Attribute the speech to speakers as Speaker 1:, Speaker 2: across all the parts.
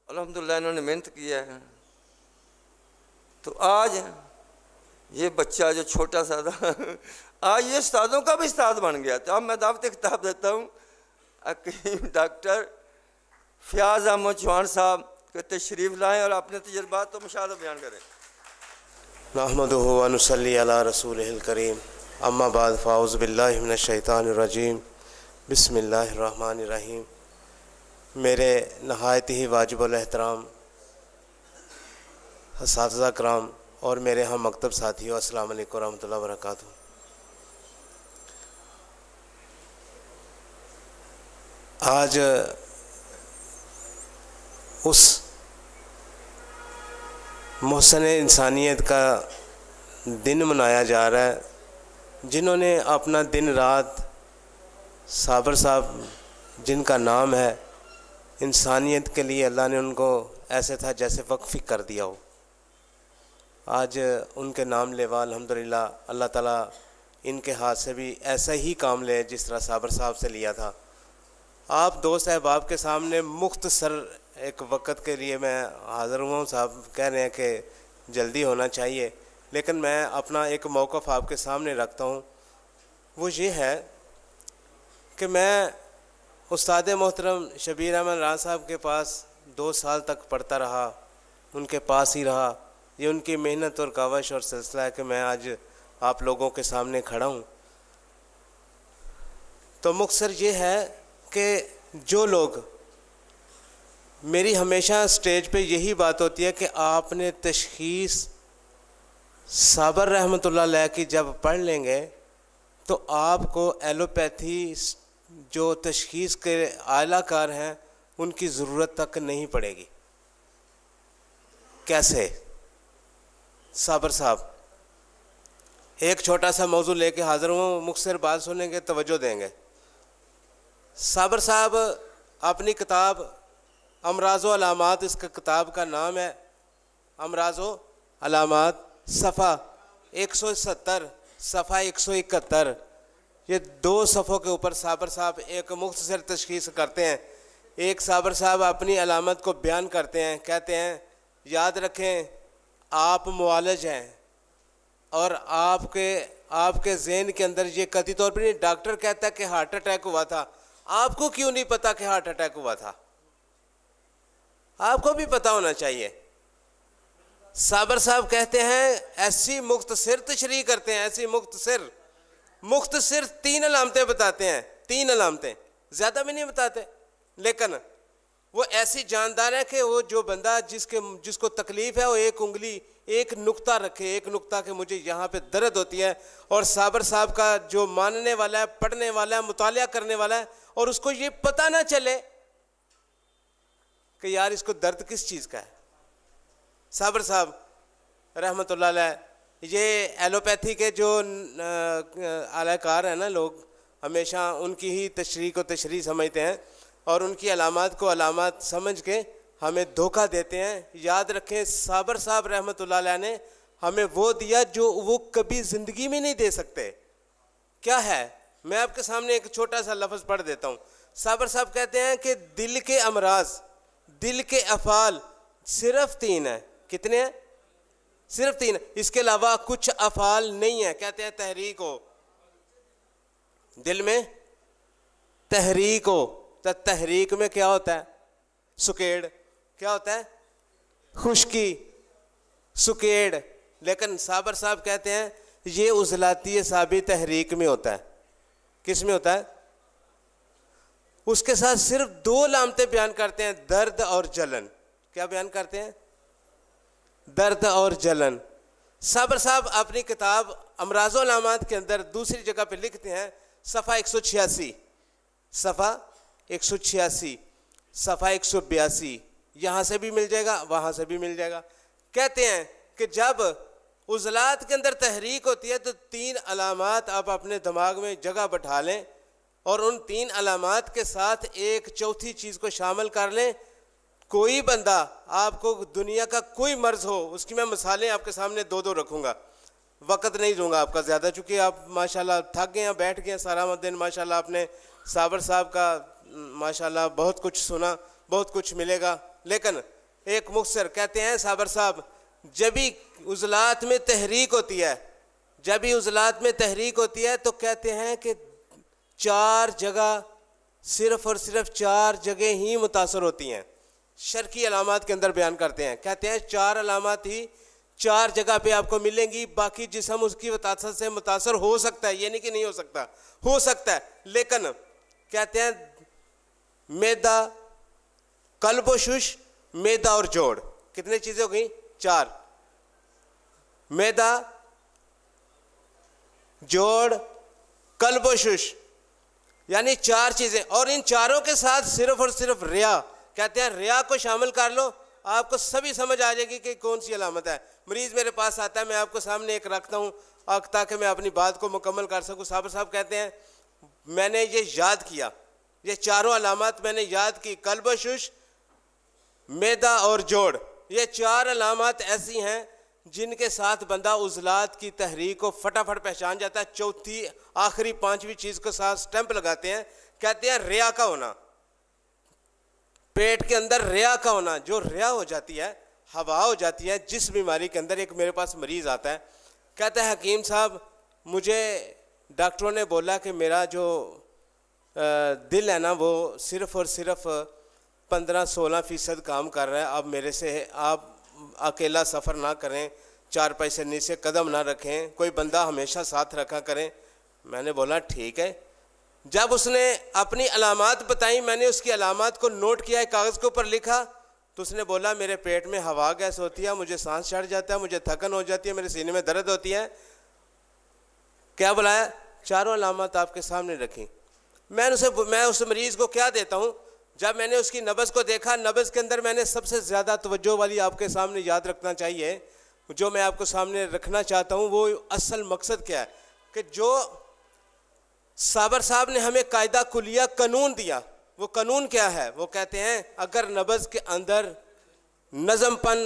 Speaker 1: अल्हम्दुलिल्लाह इन्होंने मेहनत किया है। तो आज ये बच्चा जो छोटा सा था आज ये उस्तादों का भी उस्ताद बन गया। तो अब मैं दावत किताब देता हूँ हकीम डॉक्टर फयाज अहमद चौहान साहब के तशरीफ़ लाएँ और अपने तजुर्बात तो मुशाहदा बयान करें।
Speaker 2: नहमदुहु व नुसल्ली अला रसूलिहिल करीम, अम्मा बाद फ़ाउज़ु बिल्लाहि मिनश शैतानिर रजीम, बिस्मिल्लाहिर रहमानिर रहीम। मेरे नहायत ही वाजिबुल एहतराम असातिज़ा कराम और मेरे हम मकतब साथियों, अस्सलामु अलैकुम रहमतुल्लाहि व बरकातुहू। आज उस मोहसन इंसानियत का दिन मनाया जा रहा है जिन्होंने अपना दिन रात, साबर साहब जिनका नाम है, इंसानियत के लिए अल्लाह ने उनको ऐसे था जैसे वक्फ़ कर दिया हो। आज उनके नाम लेवा अल्हम्दुलिल्लाह अल्लाह ताला इनके हाथ से भी ऐसा ही काम ले जिस तरह साबर साहब से लिया था। आप दोस्त अहबाब के सामने मुख्तसर एक वक़्त के लिए मैं हाज़िर हुआ हूँ। साहब कह रहे हैं कि जल्दी होना चाहिए, लेकिन मैं अपना एक मौक़िफ़ आपके सामने रखता हूँ। वो ये है कि मैं उस्ताद मोहतरम शबीर अहमद राना साहब के पास 2 साल तक पढ़ता रहा, उनके पास ही रहा। ये उनकी मेहनत और कावश और सिलसिला है कि मैं आज आप लोगों के सामने खड़ा हूँ। तो मुख्तसर ये है कि जो लोग, मेरी हमेशा स्टेज पे यही बात होती है कि आपने तशख़ीस साबर रहमतुल्लाह अलैह की जब पढ़ लेंगे तो आपको एलोपैथी जो तशख़ीस के आलाकार हैं उनकी ज़रूरत तक नहीं पड़ेगी। कैसे? साबर साहब एक छोटा सा मौजू लेके हाज़िर हूँ, मुख्तसर बात सुनेंगे, तवज्जो देंगे। साबर साहब अपनी किताब अमराज़ो अलामात, इसका किताब का नाम है अमराज़ो अलामात, सफ़ा 170 सफ़ा 171, ये 2 सफ़ों के ऊपर साबर साहब एक मुख्तसर तशख़ीस करते हैं। एक साबर साहब अपनी अलामत को बयान करते हैं, कहते हैं याद रखें आप मुआलिज हैं और आपके ज़हन के अंदर ये कतई तौर पर नहीं, डॉक्टर कहता है कि हार्ट अटैक हुआ था, आपको क्यों नहीं पता कि हार्ट अटैक हुआ था? आपको भी पता होना चाहिए। साबर साहब कहते हैं ऐसी मुख्तसर तशरीह करते हैं, ऐसी मुख्तसर 3 अलामतें बताते हैं, 3 अलामतें, ज़्यादा भी नहीं बताते, लेकिन वो ऐसी जानदार है कि वो जो बंदा जिसको तकलीफ़ है वो एक उंगली, एक नुक्ता रखे, एक नुक्ता के मुझे यहाँ पे दर्द होती है, और साबर साहब का जो मानने वाला है, पढ़ने वाला है, मुतालिया करने वाला है, और उसको ये पता ना चले कि यार इसको दर्द किस चीज़ का है। साबर साहब रहमतुल्लाह अलैह, ये एलोपैथी के जो आलाकार हैं ना, लोग हमेशा उनकी ही तशरीह को तशरीह समझते हैं और उनकी अलामात को अलामात समझ के हमें धोखा देते हैं। याद रखें साबर साहब रहमतुल्लाह अलैह ने हमें वो दिया जो वो कभी ज़िंदगी में नहीं दे सकते। क्या है? मैं आपके सामने एक छोटा सा लफ्ज़ पढ़ देता हूँ। साबर साहब कहते हैं कि दिल के अमराज, दिल के अफ़ाल सिर्फ 3 हैं। कितने हैं? सिर्फ 3। इसके अलावा कुछ अफ़ाल नहीं है। कहते हैं तहरीक हो, दिल में तहरीक हो, तो तहरीक में क्या होता है? सुकेड़। क्या होता है? खुश्की, सुकेड़। लेकिन साबर साहब कहते हैं ये उज़लाती साबी तहरीक में होता है। किस में होता है? उसके साथ सिर्फ 2 अलामतें बयान करते हैं, दर्द और जलन। क्या बयान करते हैं? दर्द और जलन। साबर साहब अपनी किताब अमराज़ो अलामात के अंदर दूसरी जगह पे लिखते हैं, सफ़ा 186, सफ़ा 186, सफ़ा 182, यहाँ से भी मिल जाएगा, वहाँ से भी मिल जाएगा। कहते हैं कि जब उज़लात के अंदर तहरीक होती है तो 3 अलामात आप अपने दिमाग में जगह बैठा लें और उन 3 अलामात के साथ एक चौथी चीज़ को शामिल कर लें। कोई बंदा, आपको दुनिया का कोई मर्ज़ हो, उसकी मैं मिसालें आपके सामने 2-2 रखूँगा, वक़्त नहीं दूंगा आपका ज़्यादा, चूँकि आप माशाल्लाह थक गए हैं, बैठ गए हैं सारा दिन। माशाल्लाह आपने साबर साहब का माशाल्लाह बहुत कुछ सुना, बहुत कुछ मिलेगा, लेकिन एक मुख्तसर कहते हैं साबर साहब, जब भी उज़लात में तहरीक होती है, जब भी उज़लात में तहरीक होती है तो कहते हैं कि 4 जगह, सिर्फ़ और सिर्फ 4 जगह ही मुतासर होती हैं। शर्की अलामात के अंदर बयान करते हैं, कहते हैं 4 अलामात ही 4 जगह पे आपको मिलेंगी, बाकी जिस्म उसकी वतासत से मुतासर हो सकता है, ये नहीं कि नहीं हो सकता, हो सकता है, लेकिन कहते हैं मैदा, कल्ब व शुश, मैदा और जोड़, कितनी चीज़ें हो गई? 4। मैदा, जोड़, कल्ब व शुश, यानी 4 चीज़ें। और इन चारों के साथ सिर्फ और सिर्फ रिया, कहते हैं रिया को शामिल कर लो, आपको सभी समझ आ जाएगी कि कौन सी अलामत है। मरीज़ मेरे पास आता है, मैं आपको सामने एक रखता हूँ ताकि मैं अपनी बात को मुकम्मल कर सकूँ। साबर साहब कहते हैं मैंने ये याद किया, ये चारों अलामत मैंने याद की, कल्ब शुश, मैदा और जोड़, ये 4 अलामत ऐसी हैं जिनके साथ बंदा उज़लात की तहरीक को फटाफट पहचान जाता है। चौथी आखिरी 5वीं चीज़ को साथ स्टैंप लगाते हैं, कहते हैं रिया का होना, पेट के अंदर रिया का होना। जो रिया हो जाती है, हवा हो जाती है जिस बीमारी के अंदर। एक मेरे पास मरीज़ आता है, कहता है हकीम साहब मुझे डॉक्टरों ने बोला कि मेरा जो दिल है ना वो सिर्फ़ और सिर्फ 15-16% काम कर रहा है। अब मेरे से आप अकेला सफ़र ना करें, 4 पैसे नीचे कदम ना रखें, कोई बंदा हमेशा साथ रखा करें। मैंने बोला ठीक है। जब उसने अपनी अलामात बताई, मैंने उसकी अलामात को नोट किया, कागज़ के ऊपर लिखा, तो उसने बोला मेरे पेट में हवा गैस होती है, मुझे सांस चढ़ जाता है, मुझे थकन हो जाती है, मेरे सीने में दर्द होती है। क्या बुलाया? 4 अलामात आपके सामने रखी। मैं उस मरीज़ को क्या देता हूँ? जब मैंने उसकी नब्ज़ को देखा, नब्ज़ के अंदर मैंने सबसे ज़्यादा तवज्जो वाली आपके सामने याद रखना चाहिए, जो मैं आपको सामने रखना चाहता हूँ, वो असल मकसद क्या है कि जो साबर साहब ने हमें कायदा कुलिया कानून दिया, वो कानून क्या है? वो कहते हैं अगर नब्ज़ के अंदर नज़मपन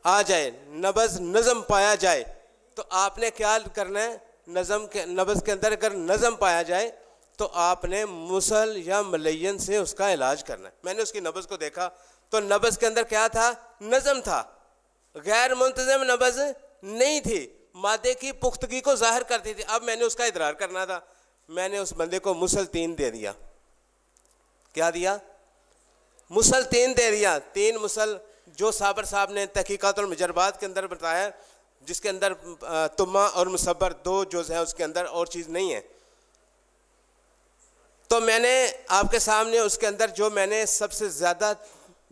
Speaker 2: आ जाए, नज़म पाया जाए, तो आपने क्या करना है? नब्ज़ के अंदर अगर नज़म पाया जाए तो आपने मुसल या मलयन से उसका इलाज करना है। मैंने उसकी नब्ज़ को देखा तो नब्ज़ के अंदर क्या था? नज़म था, गैर मुंतज़म नब्ज़ नहीं थी, मादे की पुख्तगी को ज़ाहिर करती थी। अब मैंने उसका इदरार करना था, मैंने उस बंदे को मुसल 3 दे दिया। क्या दिया? मुसल 3 दे दिया। 3 मुसल जो साबर साहब ने तहकीकातुल मुजरबात के अंदर बताया, जिसके अंदर तुम्मा और मुसब्बर 2 जुज़ हैं, उसके अंदर और चीज़ नहीं है। तो मैंने आपके सामने उसके अंदर जो मैंने सबसे ज़्यादा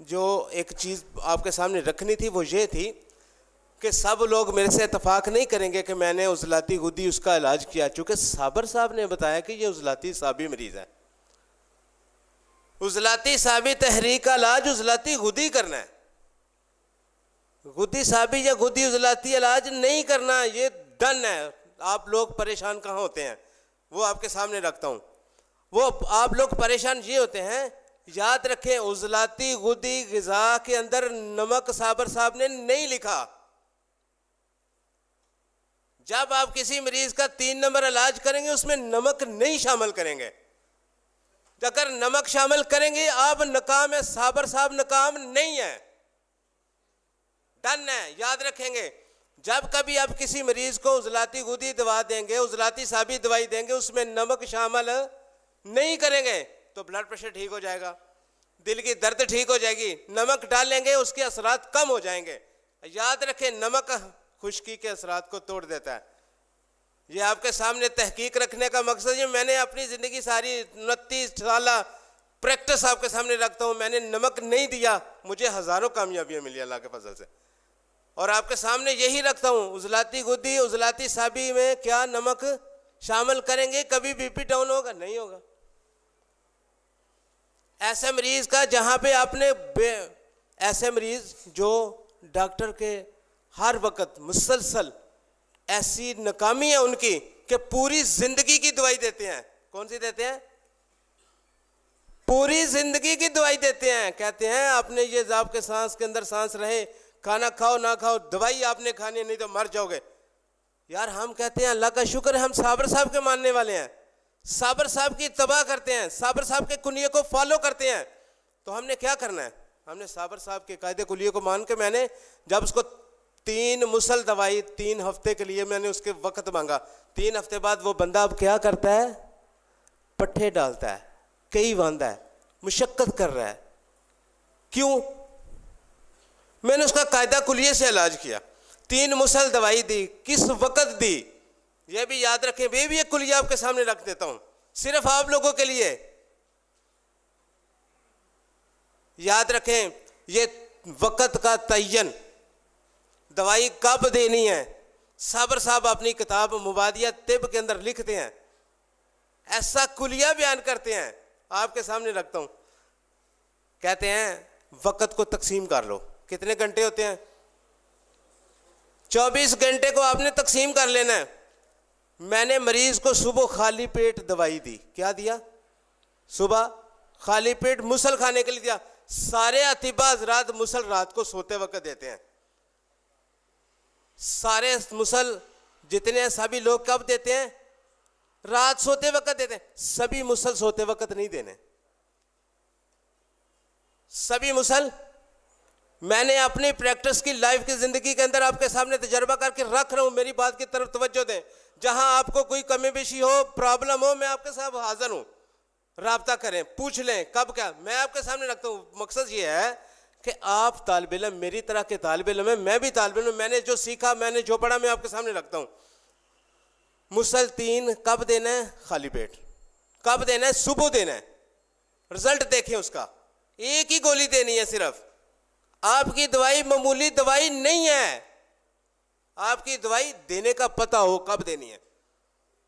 Speaker 2: जो एक चीज़ आपके सामने रखनी थी वो ये थी कि सब लोग मेरे से इतफाक़ नहीं करेंगे कि मैंने उज़लाती गुदी उसका इलाज किया, चूँकि साबर साहब ने बताया कि ये उज़लाती साबी मरीज़ है। उज़लाती साबी तहरीक का इलाज उज़लाती गुदी करना है, गुदी साबी या गुदी उज़लाती इलाज नहीं करना, ये डन है। आप लोग परेशान कहाँ होते हैं वो आपके सामने रखता हूँ। वो आप लोग परेशान ये होते हैं, याद रखें उज़लाती गुदी ग़िज़ा के अंदर नमक साबर साहब ने नहीं लिखा। जब आप किसी मरीज का 3 नंबर इलाज करेंगे उसमें नमक नहीं शामिल करेंगे। अगर नमक शामिल करेंगे आप नाकाम है, साबर साहब नाकाम नहीं है, डन है, याद रखेंगे। जब कभी आप किसी मरीज को उज़लाती गुदी दवा देंगे, उज़लाती साबी दवाई देंगे, उसमें नमक शामिल नहीं करेंगे तो ब्लड प्रेशर ठीक हो जाएगा, दिल की दर्द ठीक हो जाएगी। नमक डालेंगे उसके असरात कम हो जाएंगे। याद रखें नमक खुश्की के असरात को तोड़ देता है। ये आपके सामने तहकीक रखने का मकसद है। मैंने अपनी ज़िंदगी सारी 29 साल प्रैक्टिस आपके सामने रखता हूँ, मैंने नमक नहीं दिया, मुझे हज़ारों कामयाबियाँ मिली अल्लाह के फजल से। और आपके सामने यही रखता हूँ, उज़लाती गुदी उज़लाती साबी में क्या नमक शामिल करेंगे कभी बीपी डाउन होगा? नहीं होगा। ऐसे मरीज़ का जहाँ पे आपने ऐसे मरीज़ जो डॉक्टर के हर वक्त मुसलसल ऐसी नाकामी है उनकी कि पूरी ज़िंदगी की दवाई देते हैं। कौन सी देते हैं? पूरी ज़िंदगी की दवाई देते हैं। कहते हैं आपने ये आपके सांस के अंदर सांस रहे, खाना खाओ ना खाओ, दवाई आपने खानी नहीं तो मर जाओगे। यार हम कहते हैं अल्लाह का शुक्र है हम साबर साहब के मानने वाले हैं, साबर साहब की तबाह करते हैं, साबर साहब के कुनिये को फॉलो करते हैं। तो हमने क्या करना है? हमने साबर साहब के कायदे कुलिये को मान के मैंने जब उसको 3 मुसल दवाई 3 हफ्ते के लिए मैंने उसके वक्त मांगा, 3 हफ्ते बाद वो बंदा अब क्या करता है, पट्ठे डालता है, कई बांधा है, मुशक्कत कर रहा है। क्यों? मैंने उसका कायदा कुलिये से इलाज किया, 3 मुसल दवाई दी, किस वक्त दी यह भी याद रखें। वे भी एक कुलिया आपके सामने रख देता हूं सिर्फ आप लोगों के लिए। याद रखें, ये वक्त का तयन, दवाई कब देनी है, साबर साहब अपनी किताब मुबादिया तिब के अंदर लिखते हैं, ऐसा कुलिया बयान करते हैं, आपके सामने रखता हूं। कहते हैं वक्त को तकसीम कर लो। कितने घंटे होते हैं? 24 घंटे को आपने तकसीम कर लेना है। मैंने मरीज को सुबह खाली पेट दवाई दी। क्या दिया? सुबह खाली पेट मुसल खाने के लिए दिया। सारे अतिबा हज़रात मुसल रात को सोते वक्त देते हैं। सारे मुसल जितने हैं सभी लोग कब देते हैं? रात सोते वक्त देते हैं। सभी मुसल सोते वक्त नहीं देने। सभी मुसल मैंने अपनी प्रैक्टिस की लाइफ की जिंदगी के अंदर आपके सामने तजर्बा करके रख रहा हूं। मेरी बात की तरफ तवज्जो दें। जहां आपको कोई कमी पेशी हो, प्रॉब्लम हो, मैं आपके साथ हाजिर हूं। राब्ता करें, पूछ लें कब क्या, मैं आपके सामने रखता हूं। मकसद ये है कि आप तालिब इल्म मेरी तरह के तालिब इल्म हैं, मैं भी तालिब इल्म, मैंने जो सीखा, मैंने जो पढ़ा, मैं आपके सामने रखता हूं। मुसल 3 कब देना है? खाली पेट। कब देना है? सुबह देना है। रिजल्ट देखें उसका। एक ही गोली देनी है सिर्फ। आपकी दवाई मामूली दवाई नहीं है, आपकी दवाई देने का पता हो कब देनी है।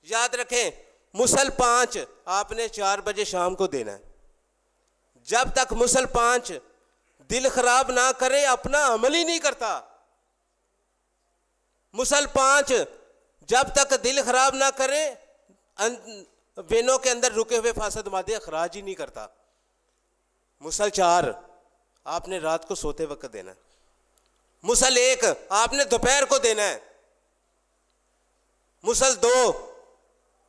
Speaker 2: याद रखें, मुसल 5 आपने 4 बजे शाम को देना है। जब तक मुसल 5 दिल खराब ना करे, अपना अमल ही नहीं करता। मुसल 5 जब तक दिल खराब ना करे, वेनों के अंदर रुके हुए फासद मादे अखराज ही नहीं करता। मुसल 4 आपने रात को सोते वक्त देना है। मुसल 1 आपने दोपहर को देना है। मुसल 2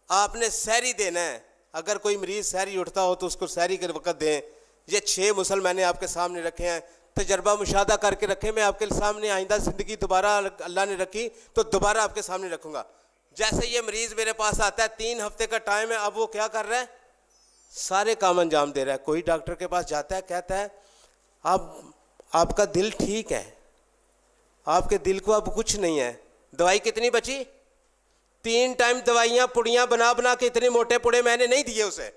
Speaker 2: आपने सहरी देना है। अगर कोई मरीज सहरी उठता हो तो उसको सहरी के वक्त दें। ये 6 मुसल मैंने आपके सामने रखे हैं, तजर्बा मुशाहदा करके रखे। मैं आपके सामने आइंदा ज़िंदगी दोबारा अल्लाह ने रखी तो दोबारा आपके सामने रखूँगा। जैसे ये मरीज़ मेरे पास आता है, 3 हफ्ते का टाइम है, अब वो क्या कर रहा है? सारे काम अंजाम दे रहा है। कोई डॉक्टर के पास जाता है, कहता है अब आपका दिल ठीक है, आपके दिल को अब कुछ नहीं है, दवाई कितनी बची? 3 टाइम दवाइयाँ पुड़ियाँ बना बना के इतने मोटे पुड़े मैंने नहीं दिए उसे।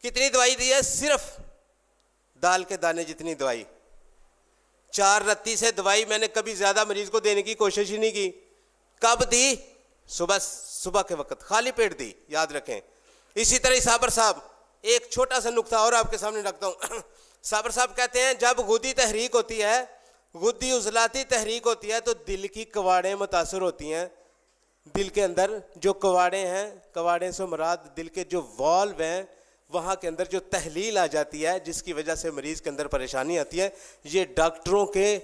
Speaker 2: कितनी दवाई दी है? सिर्फ दाल के दाने जितनी दवाई। 4 रत्ती से दवाई मैंने कभी ज़्यादा मरीज को देने की कोशिश ही नहीं की। कब दी? सुबह के वक्त खाली पेट दी। याद रखें। इसी तरह साबर साहब, एक छोटा सा नुक्ता और आपके सामने रखता हूँ। साबर साहब कहते हैं जब गुद्दी तहरीक होती है, गुद्दी उजलाती तहरीक होती है, तो दिल की कवाड़ें मुतासर होती हैं। दिल के अंदर जो कवाड़ें हैं, कवाड़ें से मुराद दिल के जो वॉल्व हैं, वहाँ के अंदर जो तहलील आ जाती है, जिसकी वजह से मरीज़ के अंदर परेशानी आती है। ये डॉक्टरों के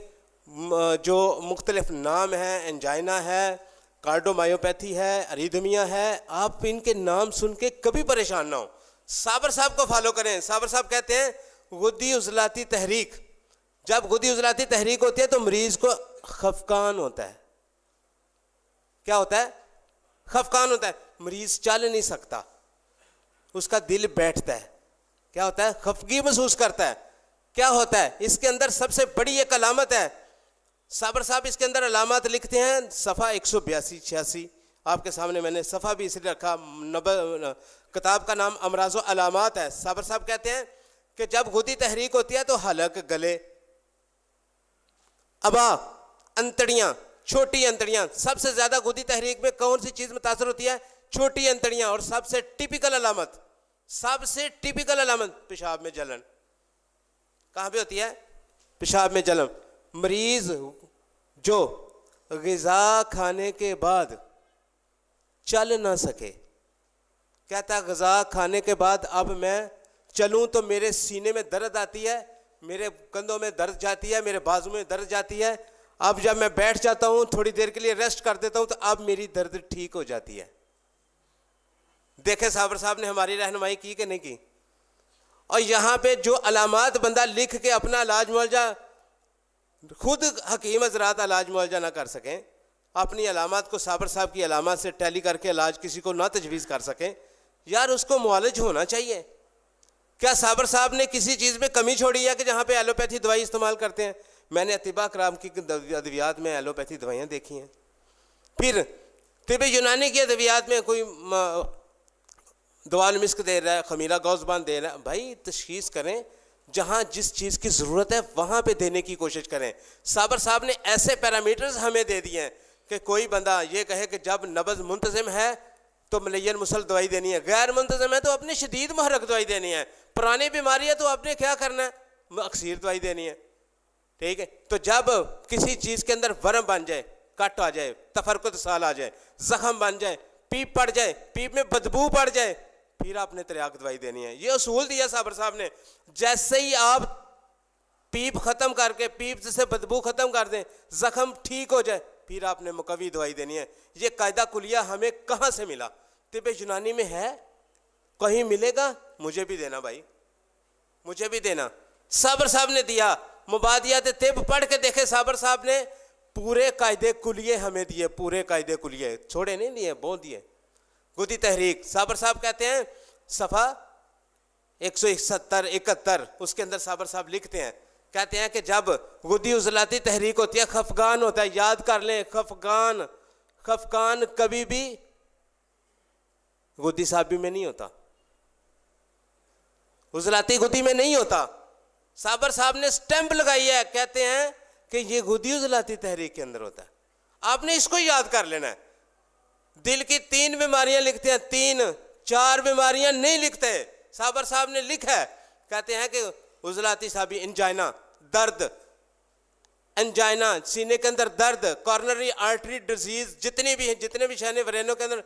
Speaker 2: जो मुख्तलिफ नाम हैं, एंजाइना है, कार्डोमायोपैथी है, अरीदमिया है, आप इनके नाम सुन के कभी परेशान ना हो। साबर साहब को फॉलो करें। साबर साहब कहते हैं गुद्दी उजलाती तहरीक, जब गुद्दी उजलाती तहरीक होती है तो मरीज़ को खफकान होता है। क्या होता है? खफकान होता है। मरीज़ चल नहीं सकता, उसका दिल बैठता है। क्या होता है? खफगी महसूस करता है। क्या होता है? इसके अंदर सबसे बड़ी एक अलामत है। साबर साहब इसके अंदर अलामत लिखते हैं, सफ़ा 182-86 आपके सामने मैंने सफ़ा भी इसलिए रखा, किताब का नाम अमराज़ो अलामात है। साबर साहब कहते हैं कि जब गुद्दी तहरीक होती है तो हलक, गले, अबा, अंतड़ियाँ, छोटी अंतड़ियाँ, सबसे ज़्यादा गुद्दी तहरीक में कौन सी चीज़ मुतासर होती है? छोटी अंतड़ियाँ। और सबसे टिपिकल अलामत, सबसे टिपिकल अलामत पेशाब में जलन। कहाँ पे होती है? पेशाब में जलन। मरीज़ जो ग़िज़ा खाने के बाद चल ना सके, कहता ग़िज़ा खाने के बाद अब मैं चलूँ तो मेरे सीने में दर्द आती है, मेरे कंधों में दर्द जाती है, मेरे बाजू में दर्द जाती है। अब जब मैं बैठ जाता हूँ, थोड़ी देर के लिए रेस्ट कर देता हूँ, तो अब मेरी दर्द ठीक हो जाती है। देखे साबर साहब ने हमारी रहनुमाई की कि नहीं की? और यहाँ पे जो अलामात बंदा लिख के अपना इलाज मुआवजा, खुद हकीम हजरात इलाज मुआवजा ना कर सकें, अपनी अलामात को साबर साहब की अलामात से टैली करके इलाज किसी को ना तजवीज़ कर सकें, यार उसको मुआलज होना चाहिए। क्या साबर साहब ने किसी चीज़ में कमी छोड़ी है कि जहाँ पे एलोपैथी दवाई इस्तेमाल करते हैं? मैंने अतिबा कराम की अद्वियात में एलोपैथी दवाइयाँ देखी हैं। फिर तिब यूनानी की अद्वियात में कोई दवाल मिस्क दे रहा है, खमीरा गौज़बान दे रहा है। भाई तशख़ीस करें, जहाँ जिस चीज़ की ज़रूरत है वहाँ पे देने की कोशिश करें। साबर साहब ने ऐसे पैरामीटर्स हमें दे दिए हैं कि कोई बंदा ये कहे कि जब नब्ज़ मुंतज़िम है तो मलयन मुसल दवाई देनी है, गैर मुंतज़िम है तो अपनी शदीद महरक दवाई देनी है, पुरानी बीमारी है तो आपने क्या करना है, अक्सीर दवाई देनी है। ठीक है, तो जब किसी चीज़ के अंदर वर्म बन जाए, कट आ जाए, तफरकुत साल आ जाए, ज़ख़म बन जाए, पीप पड़ जाए, पीप में बदबू पड़ जाए, फिर आपने तिरयाक दवाई देनी है। ये उसूल दिया साबर साहब ने। जैसे ही आप पीप ख़त्म करके, पीप से बदबू ख़त्म कर दें, ज़ख़म ठीक हो जाए, फिर आपने मुकवी दवाई देनी है। ये कायदा कुलिया हमें कहाँ से मिला? तिब यूनानी में है? कहीं मिलेगा? मुझे भी देना भाई, मुझे भी देना। साबर साहब ने दिया। मुबादियात तिब पढ़ के देखे, साबर साहब ने पूरे कायदे कुलिये हमें दिए, पूरे कायदे कुलिये, छोड़े नहीं दिए, बहुत दिए। गुदी तहरीक, साबर साहब कहते हैं सफ़ा 171-71, उसके अंदर साबर साहब लिखते हैं, कहते हैं कि जब गुदी उजलाती तहरीक होती है, खफगान होता है, याद कर लें, खफगान, खफगान कभी भी गुदी साहबी में नहीं होता, उजलाती गुदी में नहीं होता। साबर साहब ने स्टैंप लगाई है, कहते हैं कि ये गुदी उजलाती तहरीक के अंदर होता है। आपने इसको याद कर लेना है। दिल की 3 बीमारियां लिखते हैं, 3-4 बीमारियां नहीं लिखते। साबर साहब ने लिखा है, कहते हैं कि उजलाती साहबी, इंजाइना, दर्द, एंजाइना, सीने के अंदर दर्द, कॉर्नरी आर्टरी डिजीज, जितनी भी हैं, जितने भी शहने वरेनों के अंदर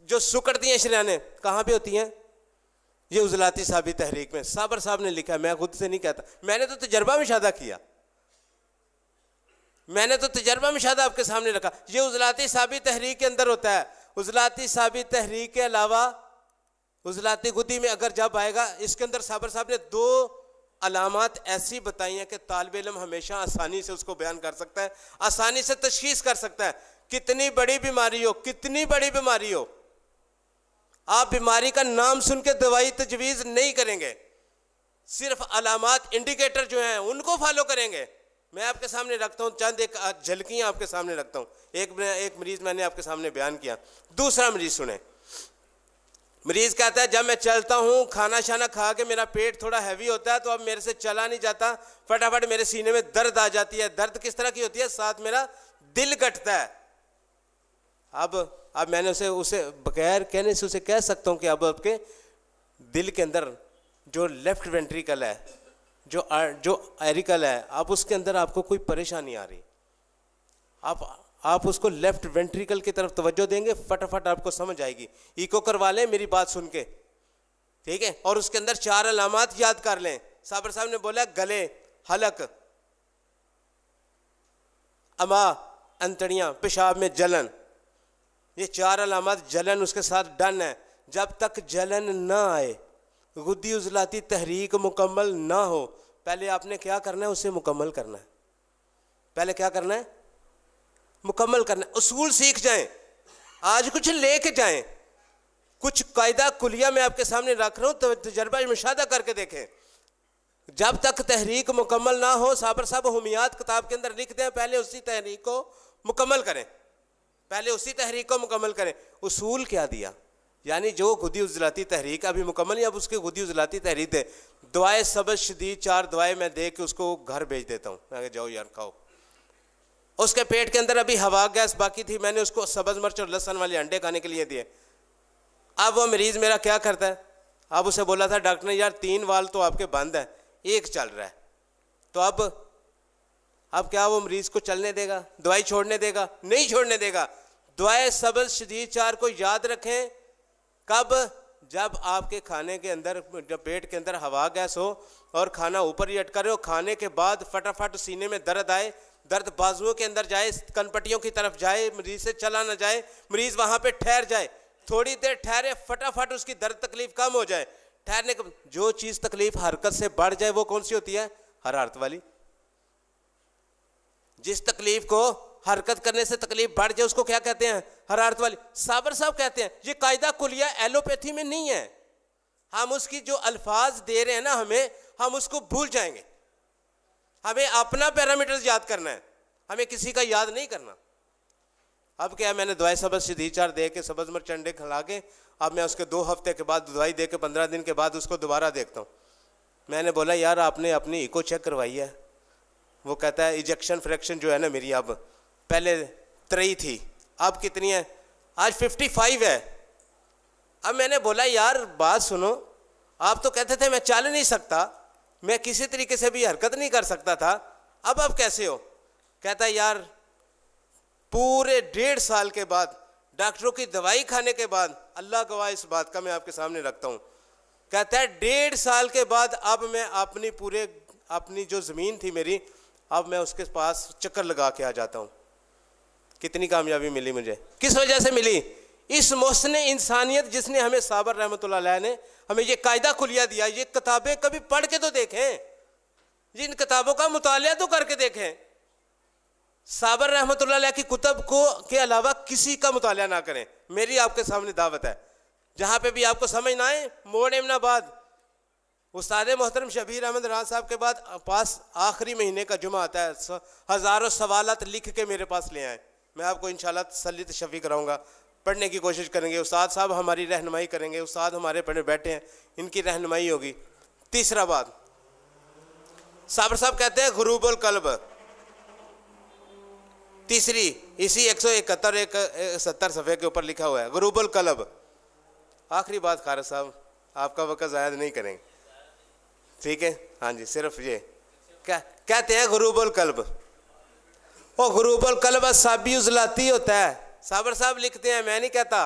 Speaker 2: जो सुकड़ती हैं शरियाने, कहाँ पे होती हैं? ये उजलाती साहबी तहरीक में। साबर साहब ने लिखा है, मैं खुद से नहीं कहता, मैंने तो तजर्बा में शादा किया, मैंने तो तजर्बा में शादा आपके सामने रखा। ये उजलाती साहबी तहरीक के अंदर होता है। उजलाती साहबी तहरीक के अलावा उजलाती गुदी में अगर जब आएगा, इसके अंदर साबर साहब ने 2 अलामात ऐसी बताई हैं कि तालिब इल्म हमेशा आसानी से उसको बयान कर सकता है, आसानी से तशखीस कर सकता है। कितनी बड़ी बीमारी हो, कितनी बड़ी बीमारी हो, आप बीमारी का नाम सुन के दवाई तजवीज़ नहीं करेंगे, सिर्फ अलामात इंडिकेटर जो हैं उनको फॉलो करेंगे। मैं आपके सामने रखता हूँ चंद एक झलकियाँ आपके सामने रखता हूँ। एक मरीज़ मैंने आपके सामने बयान किया। दूसरा मरीज़ सुने। मरीज़ कहता है जब मैं चलता हूँ, खाना शाना खा के मेरा पेट थोड़ा हैवी होता है, तो अब मेरे से चला नहीं जाता, फटाफट मेरे सीने में दर्द आ जाती है। दर्द किस तरह की होती है? साथ मेरा दिल कटता है। अब मैंने उसे बगैर कहने से उसे कह सकता हूँ कि अब आपके दिल के अंदर जो लेफ्ट वेंट्रिकल है, जो एरिकल है, अब उसके अंदर आपको कोई परेशानी आ रही, आप उसको लेफ्ट वेंट्रिकल की तरफ तवज्जो देंगे, फटाफट आपको समझ आएगी। इको करवा लें मेरी बात सुन के, ठीक है? और उसके अंदर 4 अलामात याद कर लें। साबर साहब ने बोला गले, हलक, अमा, अंतड़ियाँ, पेशाब में जलन, ये 4 अलामात। जलन उसके साथ डन है। जब तक जलन ना आए, गुद्दी उजलाती तहरीक मुकम्मल ना हो, पहले आपने क्या करना है? उसे मुकम्मल करना है। पहले क्या करना है? मुकम्मल करना है। उसूल सीख जाएं, आज कुछ लेके जाएं, कुछ कायदा कुलिया मैं आपके सामने रख रहा हूँ, तो तजर्बा मुशाहदा करके देखें। जब तक तहरीक मुकम्मल ना हो, साबर साहब हुमियात किताब के अंदर लिखते हैं, पहले उसी तहरीक को मुकम्मल करें, पहले उसी तहरीक को मुकम्मल करें। उसूल क्या दिया? यानी जो गुदी उजलाती तहरीक अभी मुकम्मल है, अब उसके गुदी उजलाती तहरीक दे, दवाएं सबज शदीद 4 दवाएं मैं दे के उसको घर भेज देता हूँ, मैं जाओ यार खाओ। उसके पेट के अंदर अभी हवा गैस बाकी थी, मैंने उसको सब्ज़ मिर्च और लहसुन वाले अंडे खाने के लिए दिए। अब वो मरीज़ मेरा क्या करता है? अब उसे बोला था डॉक्टर ने यार 3 वाल तो आपके बंद है, 1 चल रहा है, तो अब क्या वो मरीज़ को चलने देगा? दवाई छोड़ने देगा? नहीं छोड़ने देगा। दवाएं सब्ज़ शदीद 4 को याद रखें कब? जब आपके खाने के अंदर, जब पेट के अंदर हवा गैस हो और खाना ऊपर ही अटका रहे हो, खाने के बाद फटाफट सीने में दर्द आए, दर्द बाजुओं के अंदर जाए, कनपट्टियों की तरफ जाए, मरीज से चला ना जाए, मरीज वहाँ पे ठहर जाए, थोड़ी देर ठहरे, फटाफट उसकी दर्द तकलीफ कम हो जाए, ठहरने का, जो चीज़ तकलीफ हरकत से बढ़ जाए वो कौन सी होती है? हरारत वाली। जिस तकलीफ को हरकत करने से तकलीफ बढ़ जाए उसको क्या कहते हैं? हरारत वाली। साबर साहब कहते हैं ये कायदा कुलिया एलोपैथी में नहीं है, हम उसकी जो अल्फाज दे रहे हैं ना हमें, हम उसको भूल जाएंगे। हमें अपना पैरामीटर्स याद करना है, हमें किसी का याद नहीं करना। अब क्या, मैंने दवाई सबज शदीद चार दे के सबज मरचंडे खिला के, अब मैं उसके 2 हफ्ते के बाद दवाई दे के 15 दिन के बाद उसको दोबारा देखता हूँ। मैंने बोला यार आपने अपनी इको चेक करवाई है? वो कहता है इजेक्शन फ्रैक्शन जो है ना मेरी, अब पहले 3 थी, अब कितनी है? आज 55 है। अब मैंने बोला यार बात सुनो, आप तो कहते थे मैं चल नहीं सकता, मैं किसी तरीके से भी हरकत नहीं कर सकता था, अब कैसे हो? कहता है यार पूरे 1.5 साल के बाद, डॉक्टरों की दवाई खाने के बाद, अल्लाह गवाह इस बात का मैं आपके सामने रखता हूँ, कहता है 1.5 साल के बाद अब मैं अपनी जो ज़मीन थी मेरी, अब मैं उसके पास चक्कर लगा के आ जाता हूँ। कितनी कामयाबी मिली मुझे, किस वजह से मिली? इस मोहसिन इंसानियत जिसने हमें, साबर रहमतुल्लाह अलैह ने हमें ये कायदा कुलिया दिया। ये किताबें कभी पढ़ के तो देखें, जिन किताबों का मुतालिया तो करके देखें। साबर रहमतुल्लाह अलैह की कुतब को के अलावा किसी का मुतालिया ना करें। मेरी आपके सामने दावत है, जहाँ पे भी आपको समझ ना आए, मोड़ एमनाबाद उस्ताद मोहतरम शबीर अहमद राज साहब के बाद पास आखिरी महीने का जुमा आता है, हज़ारों सवालात लिख के मेरे पास ले आए, मैं आपको इंशाल्लाह तसल्ली तशफ़ी कराऊंगा, पढ़ने की कोशिश करेंगे। उस्ताद साहब हमारी रहनुमाई करेंगे, उस्ताद हमारे पढ़े बैठे हैं, इनकी रहनुमाई होगी। तीसरा बात, साबर साहब कहते हैं गुरूबुल कल्ब, तीसरी इसी 171 सफ़े के ऊपर लिखा हुआ है गुरूबुल कल्ब। आखिरी बात खारिज साहब, आपका वक़्त ज़ाया नहीं करेंगे, ठीक है? हाँ जी, सिर्फ ये क्या कहते हैं गुरूबुल कल्ब। वो गुरूबुल कल्ब साबी उजलाती होता है। साबर साहब लिखते हैं, मैं नहीं कहता।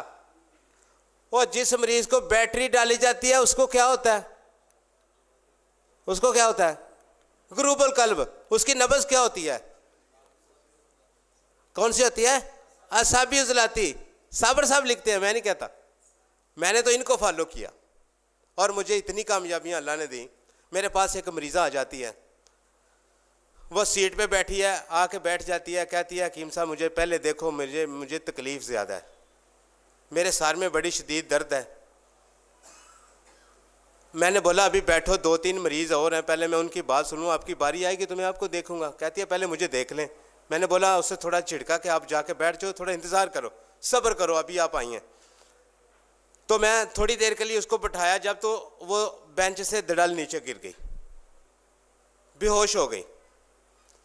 Speaker 2: वो जिस मरीज को बैटरी डाली जाती है उसको क्या होता है? उसको क्या होता है? गुरूबुल कल्ब। उसकी नब्ज़ क्या होती है? कौन सी होती है? असाबी उजलाती। साबर साहब लिखते हैं, मैं नहीं कहता। मैंने तो इनको फॉलो किया और मुझे इतनी कामयाबियां अल्लाह ने दी। मेरे पास एक मरीज़ा आ जाती है, वो सीट पे बैठी है, आके बैठ जाती है, कहती है हकीम साहब मुझे पहले देखो, मुझे तकलीफ़ ज़्यादा है, मेरे सर में बड़ी शदीद दर्द है। मैंने बोला अभी बैठो, 2-3 मरीज़ और हैं, पहले मैं उनकी बात सुनूँ, आपकी बारी आएगी तो मैं आपको देखूँगा। कहती है पहले मुझे देख लें। मैंने बोला उससे थोड़ा झिड़का कि आप जाके बैठ जाओ, थोड़ा इंतज़ार करो, सब्र करो, अभी आप आई हैं। तो मैं थोड़ी देर के लिए उसको बैठाया, जब तो वो बेंच से धड़ल नीचे गिर गई, बेहोश हो गई।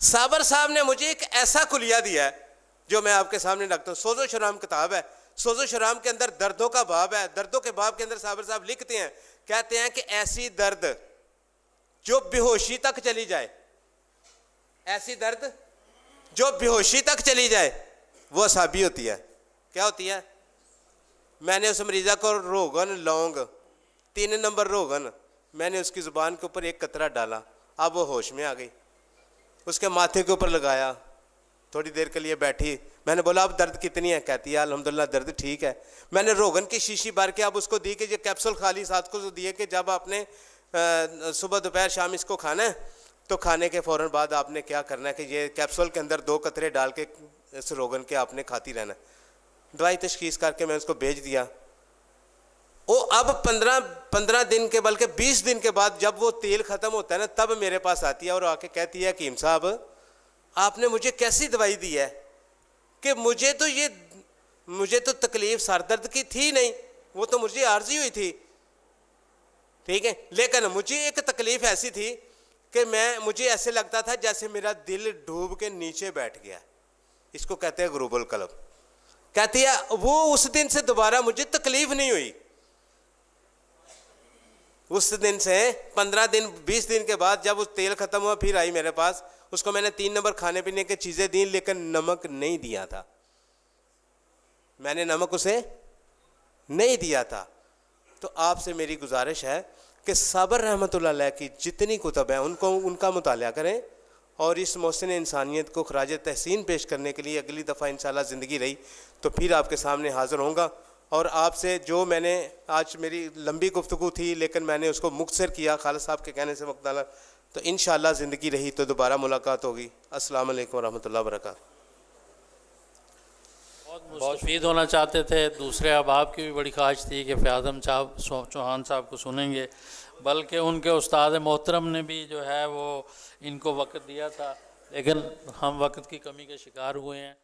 Speaker 2: साबर साहब ने मुझे एक ऐसा कुलिया दिया है जो मैं आपके सामने रखता हूँ। सोज़ो शराम किताब है, सोज़ो शराम के अंदर दर्दों का बाब है। दर्दों के बाब के अंदर साबर साहब लिखते हैं, कहते हैं कि ऐसी दर्द जो बेहोशी तक चली जाए, ऐसी दर्द जो बेहोशी तक चली जाए, वो साबी होती है। क्या होती है? मैंने उस मरीज़ा को रोगन लौंग 3 नंबर रोगन, मैंने उसकी ज़ुबान के ऊपर एक कतरा डाला, अब वो होश में आ गई। उसके माथे के ऊपर लगाया, थोड़ी देर के लिए बैठी। मैंने बोला अब दर्द कितनी है? कहती है अल्हम्दुलिल्लाह दर्द ठीक है। मैंने रोगन की शीशी भर के अब उसको दी कि ये कैप्सूल खाली, साथ को दिए कि जब आपने सुबह दोपहर शाम इसको खाना है तो खाने के फ़ौरन बाद आपने क्या करना है कि ये कैप्सूल के अंदर 2 कतरे डाल के इस रोगन के आपने खाती रहना। दवाई तशखीस करके मैं उसको भेज दिया। वो अब 15 दिन के बल्कि 20 दिन के बाद जब वो तेल ख़त्म होता है ना, तब मेरे पास आती है और आके कहती है हकीम साहब आपने मुझे कैसी दवाई दी है कि मुझे तो तकलीफ़ सर दर्द की थी नहीं, वो तो मुझे आर्जी हुई थी, ठीक है, लेकिन मुझे एक तकलीफ़ ऐसी थी कि मुझे ऐसे लगता था जैसे मेरा दिल डूब के नीचे बैठ गया। इसको कहते हैं गुरूबुल कल्ब। कहती है वो उस दिन से दोबारा मुझे तकलीफ़ नहीं हुई। उस दिन से 15 दिन 20 दिन के बाद जब उस तेल ख़त्म हुआ फिर आई मेरे पास। उसको मैंने 3 नंबर खाने पीने की चीज़ें दी, लेकिन नमक नहीं दिया था। मैंने नमक उसे नहीं दिया था। तो आपसे मेरी गुजारिश है कि साबर रहमतुल्लाह अलैह की जितनी कुतब हैं उनका मुतालिया करें और इस मोहसिन इंसानियत को खराज तहसीन पेश करने के लिए अगली दफ़ा इंशाअल्लाह ज़िंदगी रही तो फिर आपके सामने हाज़िर होऊंगा और आपसे जो मैंने आज मेरी लंबी गुफ्तगू थी लेकिन मैंने उसको मुख्तसर किया खालिद साहब के कहने से मुख्तला, तो इंशाअल्लाह ज़िंदगी रही तो दोबारा मुलाकात होगी। अस्सलाम वालेकुम वरहमतुल्लाहि वबरकातुहू।
Speaker 3: बहुत मुस्तफ़ीद होना चाहते थे। दूसरे अहबाब की भी बड़ी ख्वाहिश थी कि फ़याज़म चौहान साहब को सुनेंगे, बल्कि उनके उस्ताद मोहतरम ने भी जो है वो इनको वक़्त दिया था, लेकिन हम वक़्त की कमी के शिकार हुए हैं।